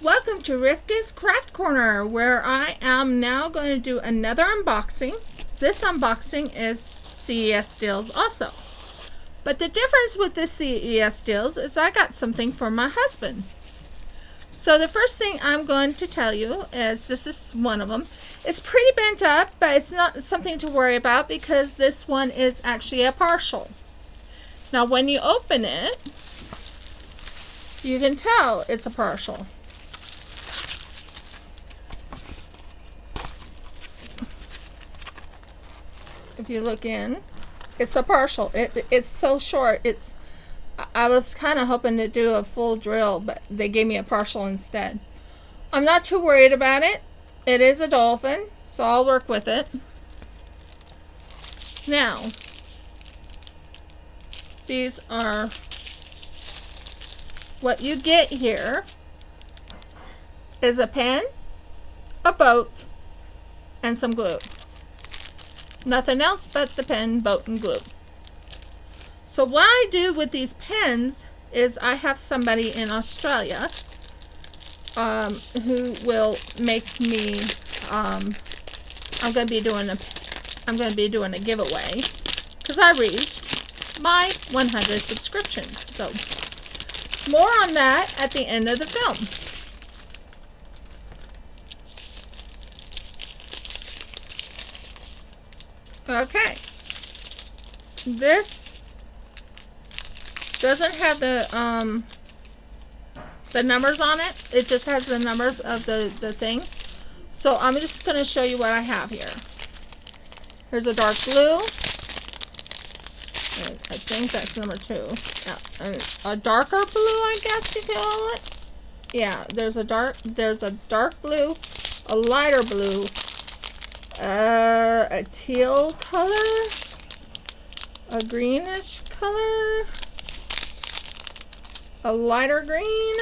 Welcome to Rivqyah's Craft Corner, where I am now going to do another unboxing. This unboxing is CESDeals also. But the difference with this CESDeals is I got something for my husband. So the first thing I'm going to tell you is this is one of them. It's pretty bent up, but it's not something to worry about because this one is actually a partial. Now when you open it, you can tell it's a partial. If you look in, it's a partial. It's so short. I was kind of hoping to do a full drill, but they gave me a partial instead. I'm not too worried about it. It is a Dolphin, so I'll work with it. Now, these are what you get here is a pen, a boat, and some glue. Nothing else but the pen, boat, and glue. So what I do with these pens is I have somebody in Australia who will make me. I'm going to be doing a giveaway because I reached my 100 subscriptions. So more on that at the end of the film. Okay, this doesn't have the numbers on it. It just has the numbers of the thing. So I'm just going to show you what I have here. Here's a dark blue. I think that's number 2. Yeah, a darker blue, I guess you call it. Yeah, there's a dark blue, a lighter blue, a teal color, a greenish color, a lighter green,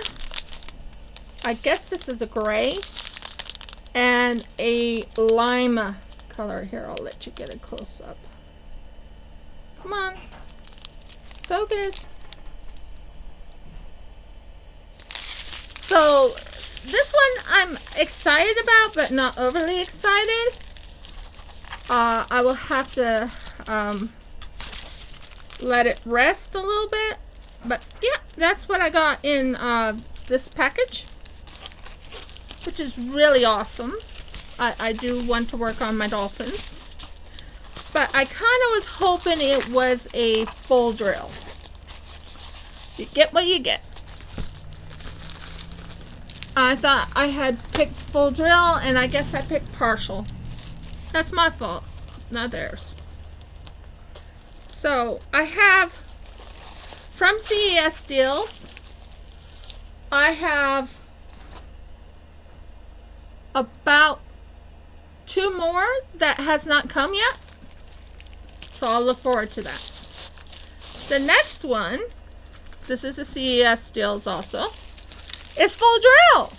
I guess this is a gray, and a lime color. Here, I'll let you get a close up. Come on, focus. So this one I'm excited about, but not overly excited. I will have to let it rest a little bit. But yeah, that's what I got in this package, which is really awesome. I do want to work on my dolphins. But I kind of was hoping it was a full drill. You get what you get. I thought I had picked full drill, and I guess I picked partial. That's my fault, not theirs. So I have from CESDeals, I have about 2 more that has not come yet. So I'll look forward to that. The next one, this is a CESDeals also, is full drill.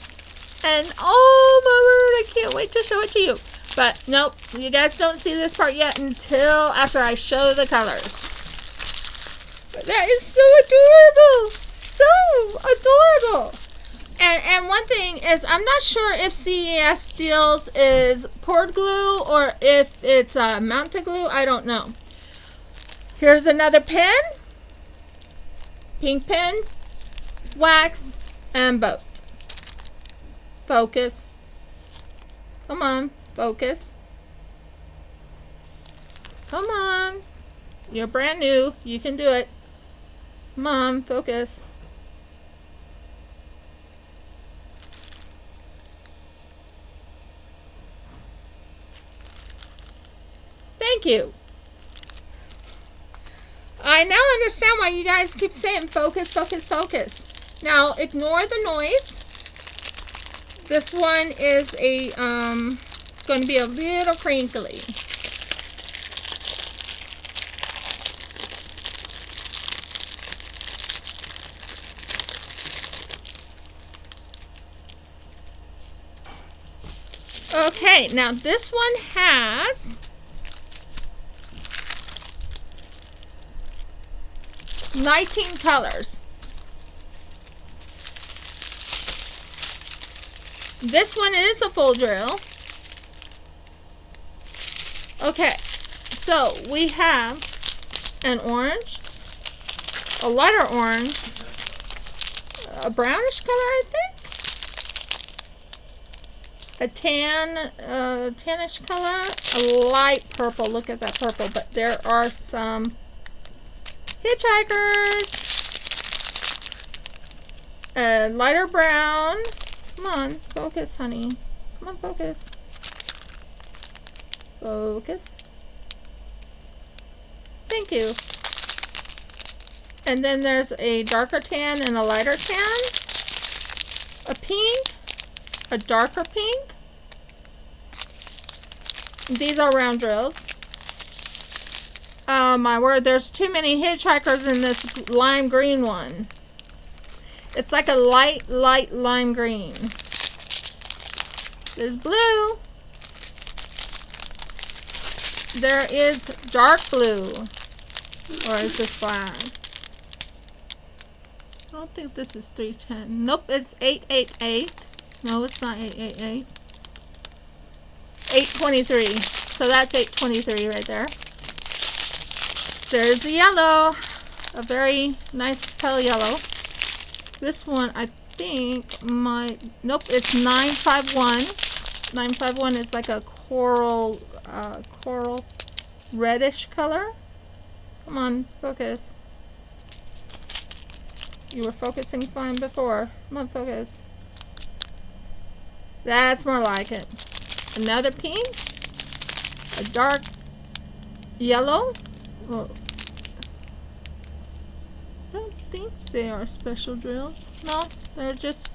And oh my word, I can't wait to show it to you. But nope, you guys don't see this part yet until after I show the colors. But that is so adorable. So adorable. And one thing is, I'm not sure if CESDeals is poured glue or if it's mounted glue. I don't know. Here's another pen. Pink pen, wax, and boat. Focus. Come on, focus. Come on. You're brand new. You can do it. Come on, focus. Thank you. I now understand why you guys keep saying focus, focus, focus. Now, ignore the noise. This one is going to be a little crinkly. Okay, now this one has 19 colors. This one is a full drill. Okay, so we have an orange, a lighter orange, a brownish color, I think, a tannish color, a light purple. Look at that purple. But there are some hitchhikers, a lighter brown. Come on, focus, honey. Come on, focus. Focus. Thank you. And then there's a darker tan and a lighter tan, a pink, a darker pink. These are round drills. Oh my word, there's too many hitchhikers in this lime green one. It's like a light lime green. There's blue. There is dark blue. Or is this black? I don't think this is 310. Nope, it's 888. No, it's not 888. 823. So that's 823 right there. There's a yellow. A very nice pale yellow. This one, I think, nope, it's 951. 951 is like a coral reddish color. Come on, focus. You were focusing fine before. Come on, focus. That's more like it. Another pink. A dark yellow. Oh. I don't think they are special drills. No, they're just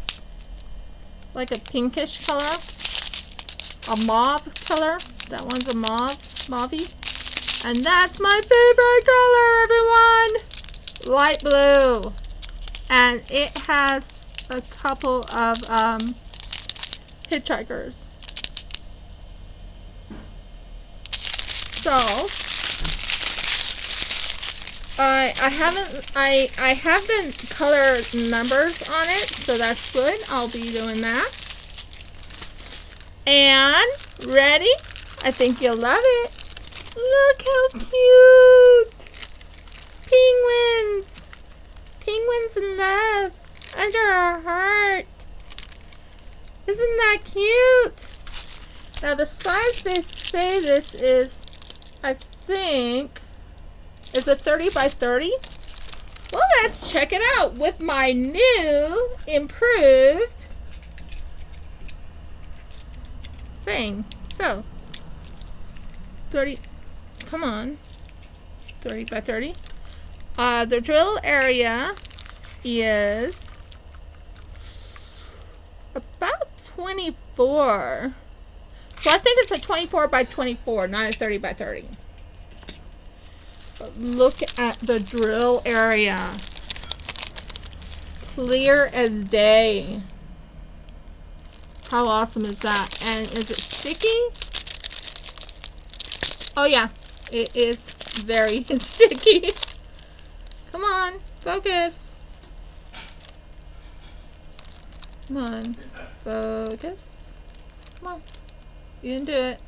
like a pinkish color. A mauve color. That one's a mauvey. And that's my favorite color, everyone! Light blue. And it has a couple of hitchhikers. So I have the color numbers on it, so that's good. I'll be doing that. And ready? I think you'll love it. Look how cute! Penguins! Penguins in love under our heart. Isn't that cute? Now the size they say this is, I think, is a 30 by 30. Well, let's check it out with my new, improved thing. So, 30, come on, 30 by 30. The drill area is about 24. So I think it's a 24 by 24, not a 30 by 30. But look at the drill area. Clear as day. How awesome is that? And is it sticky? Oh yeah, it is very sticky. Come on, focus. Come on, focus. Come on, you can do it.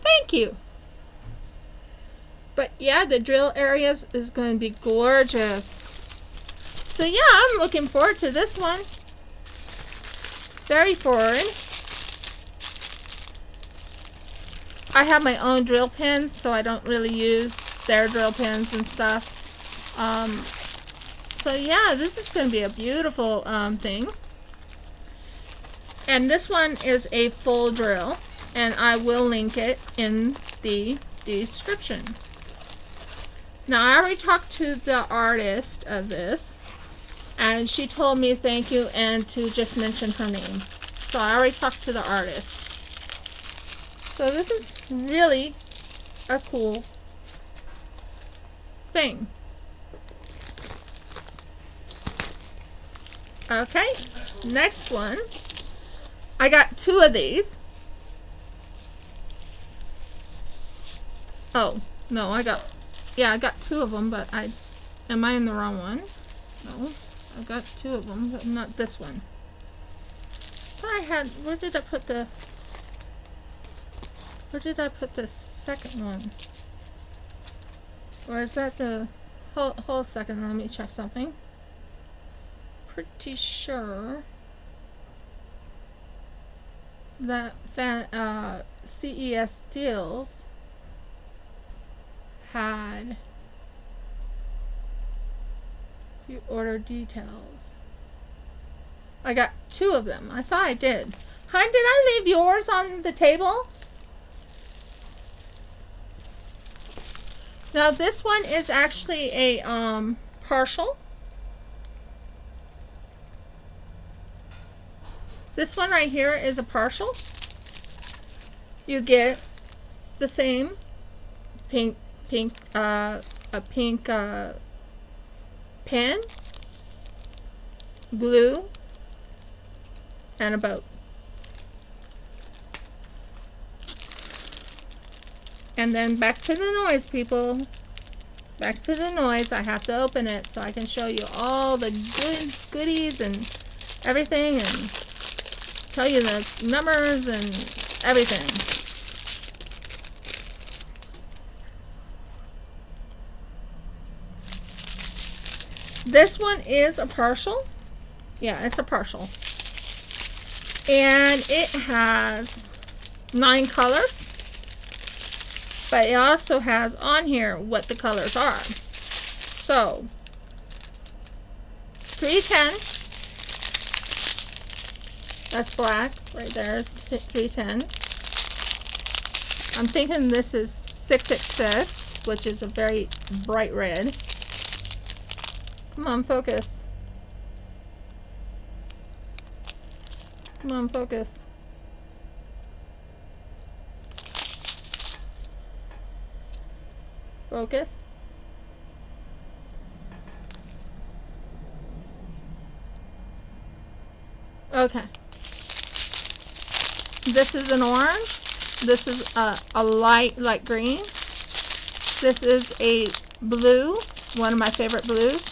Thank you. But yeah, the drill areas is going to be gorgeous. So yeah, I'm looking forward to this one. Very forward. I have my own drill pins, so I don't really use their drill pins and stuff. So yeah, this is going to be a beautiful thing. And this one is a full drill, and I will link it in the description. Now, I already talked to the artist of this, and she told me thank you and to just mention her name. So I already talked to the artist. So this is really a cool thing. Okay, next one. I got 2 of these. Oh, no, I got 2 of them, but am I in the wrong one? No, I got two of them, but not this one. I had, where did I put the second one? Or is that the, hold a second, let me check something. Pretty sure that CESDeals had you order details. I got two of them. I thought I did. Hon, did I leave yours on the table? Now this one is actually a partial. This one right here is a partial. You get the same pink pen, glue, and a boat. And then back to the noise, people. Back to the noise. I have to open it so I can show you all the goodies and everything, and tell you the numbers and everything. This one is a partial. Yeah, it's a partial. And it has 9 colors. But it also has on here what the colors are. So, 310. That's black. Right there is 310. I'm thinking this is 666, which is a very bright red. Come on, focus. Come on, focus. Focus. Okay. This is an orange. This is a light green. This is a blue, one of my favorite blues.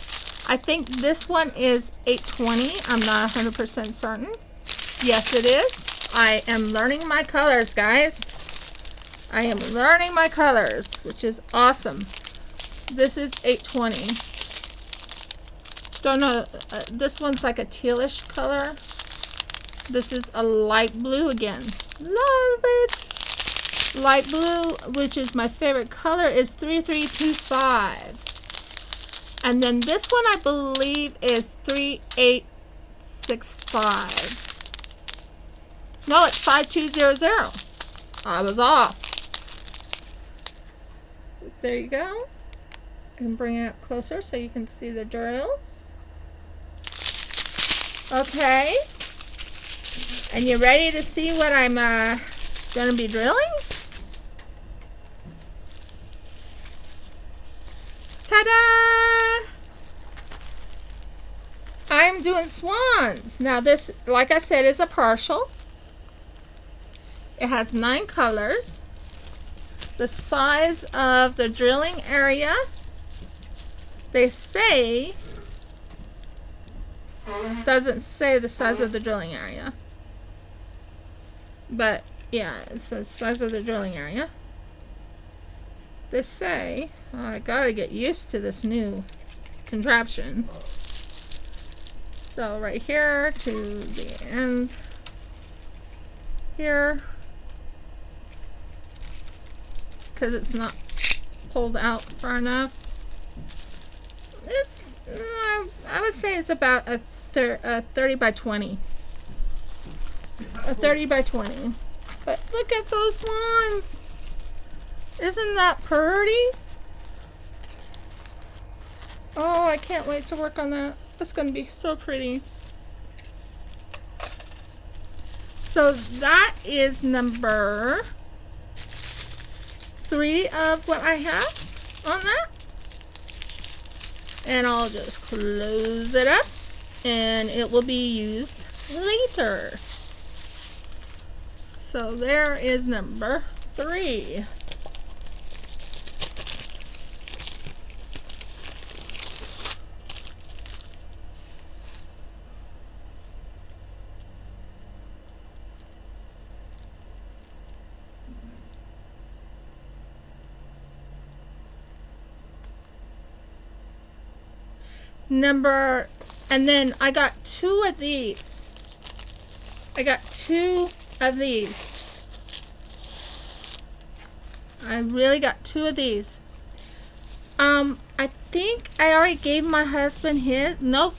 I think this one is 820. I'm not 100% certain. Yes, it is. I am learning my colors, guys. I am learning my colors, which is awesome. This is 820. Don't know. This one's like a tealish color. This is a light blue again. Love it. Light blue, which is my favorite color, is 3325. And then this one I believe is 3865. No, it's 5200. I was off. There you go. I can bring it up closer so you can see the drills. Okay. And you ready to see what I'm going to be drilling? Ta-da! I'm doing swans. Now this, like I said, is a partial. It has 9 colors. The size of the drilling area, they say, doesn't say the size of the drilling area. But yeah, it says size of the drilling area. They say, oh, I gotta get used to this new contraption. So right here to the end here, because it's not pulled out far enough. It's, I would say it's about a 30 by 20. A 30 by 20. But look at those swans. Isn't that pretty? Oh, I can't wait to work on that. That's going to be so pretty. So that is number 3 of what I have on that. And I'll just close it up and it will be used later. So there is number 3. And then I got 2 of these. I got 2 of these. I really got 2 of these. I think I already gave my husband his. Nope,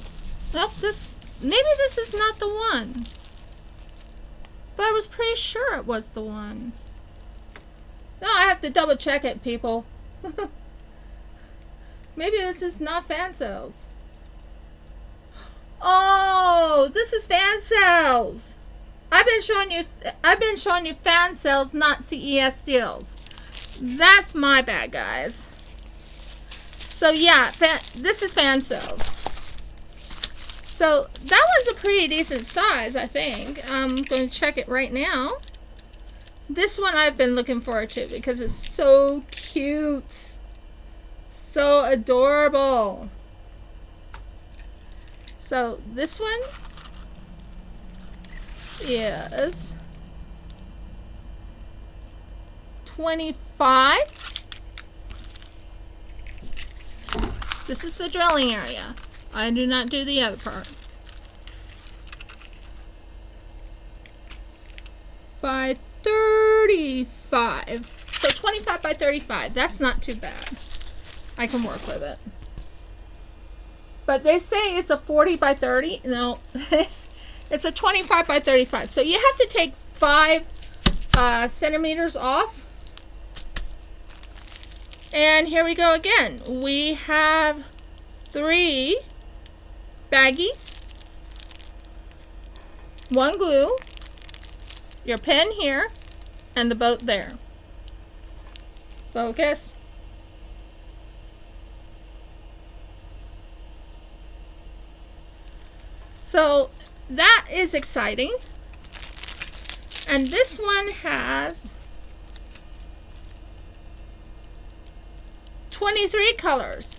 maybe this is not the one. But I was pretty sure it was the one. No, I have to double check it, people. Maybe this is not Fansells. Oh, this is Fansells. I've been showing you Fansells, not CESDeals. That's my bad, guys. So yeah, this is Fansells. So that one's a pretty decent size, I think. I'm going to check it right now. This one I've been looking forward to because it's so cute. So adorable. So this one is 25. This is the drilling area. I do not do the other part. By 35. So 25 by 35. That's not too bad. I can work with it. But they say it's a 40 by 30. No. It's a 25 by 35. So you have to take 5 centimeters off. And here we go again. We have 3 baggies, 1 glue, your pen here, and the boat there. Focus. So that is exciting. And this one has 23 colors.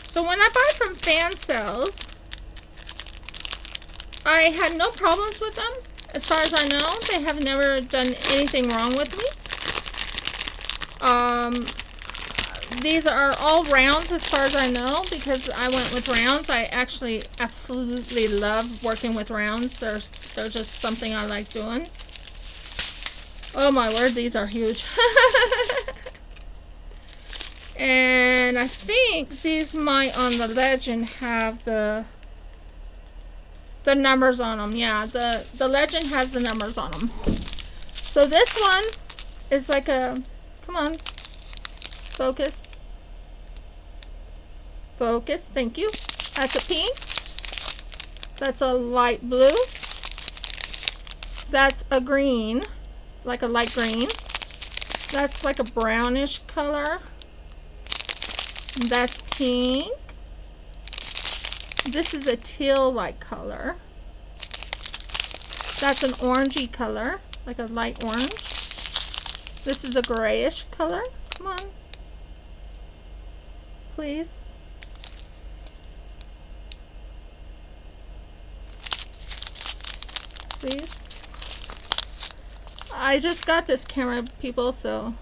So when I buy from Fansells, I had no problems with them. As far as I know, they have never done anything wrong with me. These are all rounds as far as I know, because I went with rounds. I actually absolutely love working with rounds. They're just something I like doing. Oh my word, these are huge. And I think these might on the legend have the numbers on them. Yeah, the legend has the numbers on them. So this one is like a, come on, focus. Focus, thank you. That's a pink. That's a light blue. That's a green, like a light green. That's like a brownish color. That's pink. This is a teal-like color. That's an orangey color, like a light orange. This is a grayish color. Come on. Please. Please. I just got this camera, people, so.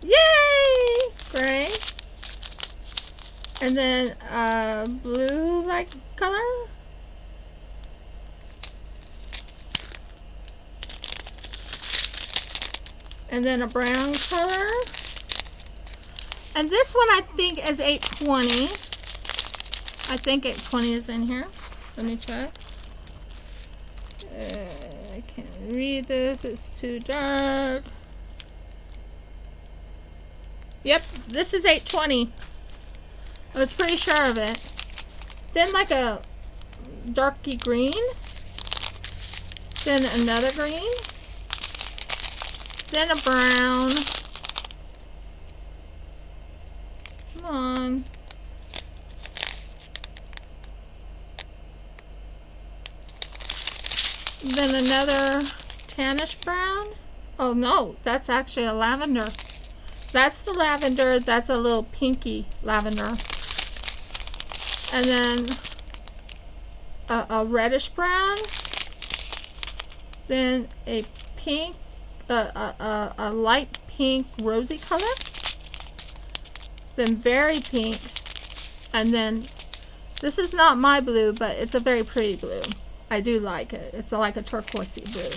Yay! Gray. And then blue-like color. And then a brown color. And this one I think is 820. I think 820 is in here. Let me check. I can't read this. It's too dark. Yep, this is 820. I was pretty sure of it. Then like a darky green. Then another green. Then a brown. Come on. Then another tannish brown. Oh no, that's actually a lavender. That's the lavender. That's a little pinky lavender. And then a reddish brown. Then a pink a light pink rosy color, then very pink, and then this is not my blue, but it's a very pretty blue. I do like it. It's like a turquoisey blue.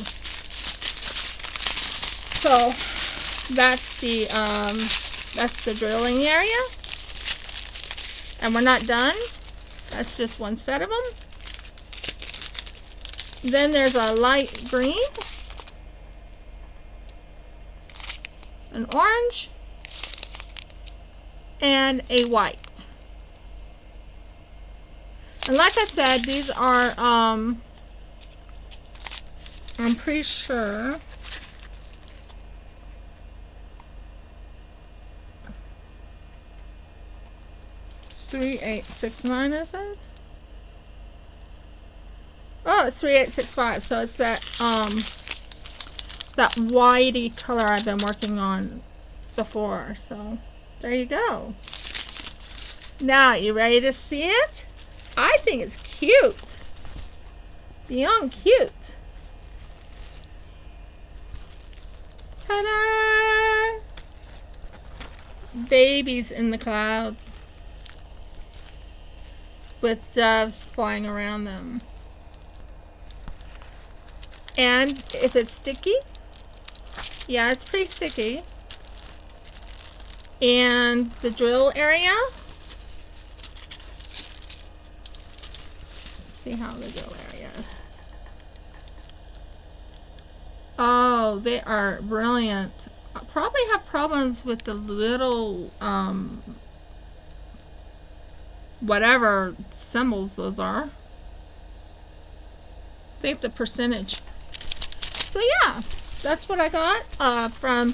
So that's the drilling area, and we're not done. That's just one set of them. Then there's a light green, an orange, and a white. And like I said, these are, I'm pretty sure, $3869, is it? Oh, it's 3865. So it's that that whitey color I've been working on before. So there you go. Now, you ready to see it? I think it's cute. Beyond cute. Ta-da! Babies in the clouds with doves flying around them. And if it's sticky, yeah, it's pretty sticky. And the drill area, let's see how the drill area is. Oh, they are brilliant. I probably have problems with the little, whatever symbols those are. I think the percentage. So yeah, that's what I got from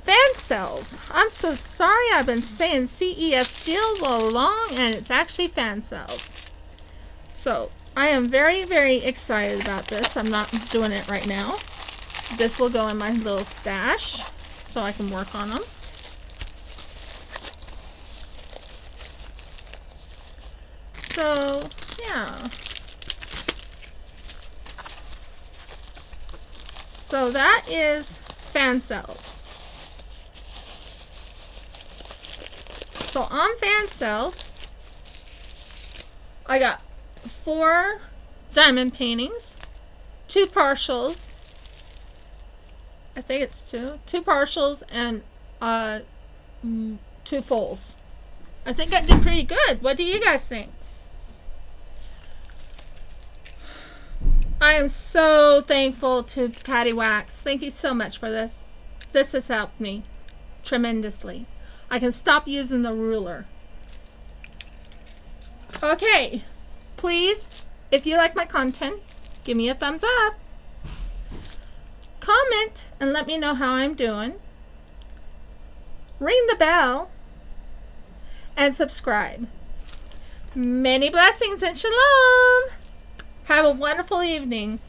Fansells. I'm so sorry, I've been saying CESDeals all along, and it's actually Fansells. So I am very, very excited about this. I'm not doing it right now. This will go in my little stash so I can work on them. So yeah. So that is Fansells. So on Fansells, I got 4 diamond paintings, 2 partials. I think it's 2 partials and 2 fulls. I think I did pretty good. What do you guys think? I am so thankful to Patty Wax. Thank you so much for this. This has helped me tremendously. I can stop using the ruler. Okay, please, if you like my content, give me a thumbs up. Comment and let me know how I'm doing. Ring the bell and subscribe. Many blessings and shalom. Have a wonderful evening.